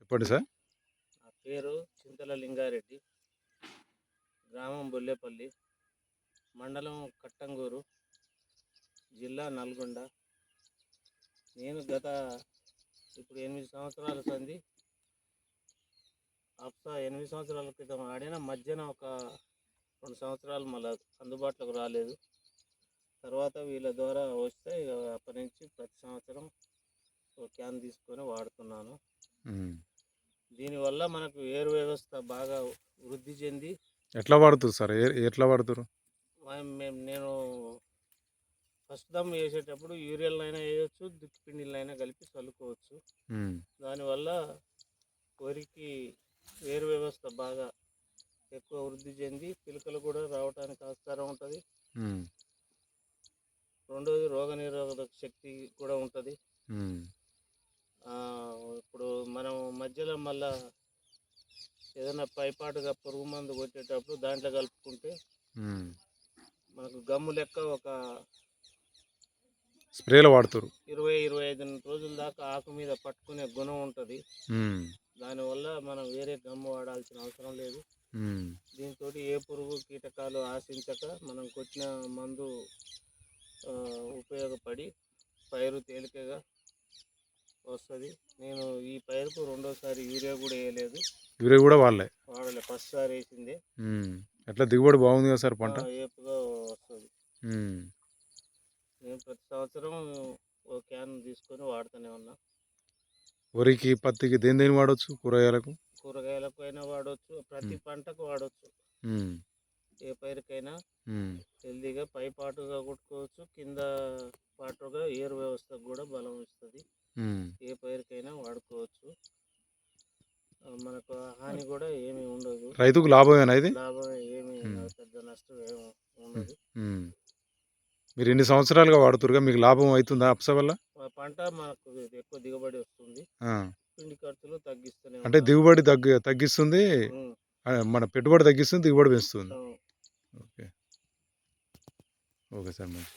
చెప్పండి సార్. నా పేరు చింతల లింగారెడ్డి, గ్రామం బొల్లేపల్లి, మండలం కట్టంగూరు, జిల్లా నల్గొండ. నేను ఇప్పుడు 8 సంవత్సరాల సంది అప్సా 8 సంవత్సరాల క్రితం ఆడిన. మధ్యన ఒక 2 సంవత్సరాలు మళ్ళీ అందుబాటులోకి రాలేదు. తర్వాత వీళ్ళ ద్వారా వస్తే ఇక అప్పటి నుంచి ప్రతి సంవత్సరం ఒక క్యాన్ తీసుకొని వాడుతున్నాను. దీనివల్ల మనకు ఏరు వ్యవస్థ బాగా వృద్ధి చెంది. ఎట్లా వాడుతురు సార్? ఎట్లా వాడుతురు? నేను ఫస్ట్ దమ్ వేసేటప్పుడు యూరియాలైనా వేయచ్చు, దుక్కి పిండిలైనా కలిపి చల్లుకోవచ్చు. దానివల్ల వరికి వేరు వ్యవస్థ బాగా ఎక్కువ వృద్ధి చెంది పిలకలు కూడా రావడానికి ఆస్కారం ఉంటుంది. రెండోది రోగనిరోధక శక్తి కూడా ఉంటుంది. ఇప్పుడు మనం మధ్యలో మళ్ళా ఏదైనా పైపాటుగా పురుగు మందు కొట్టేటప్పుడు దాంట్లో కలుపుకుంటే మనకు గమ్ము లెక్క ఒక స్ప్రేలో వాడుతారు. 20-25 రోజుల దాకా ఆకు మీద పట్టుకునే గుణం ఉంటుంది. దానివల్ల మనం వేరే గమ్ము వాడాల్సిన అవసరం లేదు. దీంతో ఏ పురుగు కీటకాలు ఆశించక మనం కొట్టిన మందు ఉపయోగపడి పైరు తేలికగా వస్తుంది. నేను ఈ పైరుకు రెండోసారి యూరియా కూడా వేయలేదు. యూరియా కూడా వాడలే? ఫస్ట్ సారి వేసింది. ఎట్లా దిగుబడి బాగుంది కదా సార్? పంట ఏపుగా వస్తుంది. నేను ప్రతి సంవత్సరం ఒక క్యాన్ తీసుకొని వాడుతూనే ఉన్నా. వరికి, పత్తికి దేని వాడవచ్చు? కూరగాయలకు అయినా వాడవచ్చు, ప్రతి పంటకు వాడవచ్చు. ఏ పైరుకైనా హెల్దీగా పై పాటుగా కొట్టుకోవచ్చు, కింద పాటుగా ఏరు వ్యవస్థకు కూడా బలం ఇస్తుంది. ఏ పైరుకైనా వాడుకోవచ్చు. మనకు హాని కూడా ఏమీ ఉండదు. రైతుకు లాభమేనా ఇది? లాభం ఏమీ పెద్ద నష్టం ఏమి ఉండదు. మీరు ఎన్ని సంవత్సరాలుగా వాడుతురుగా, మీకు లాభం అవుతుందా అప్సా వల్ల? పంట మనకు ఎక్కువ దిగుబడి వస్తుంది. పిండి ఖర్చులు తగ్గిస్తుంది. అంటే దిగుబడి తగ్గిస్తుంది, మన పెట్టుబడి తగ్గిస్తుంది, దిగుబడి పెంచుతుంది. Okay okay sir. మంచి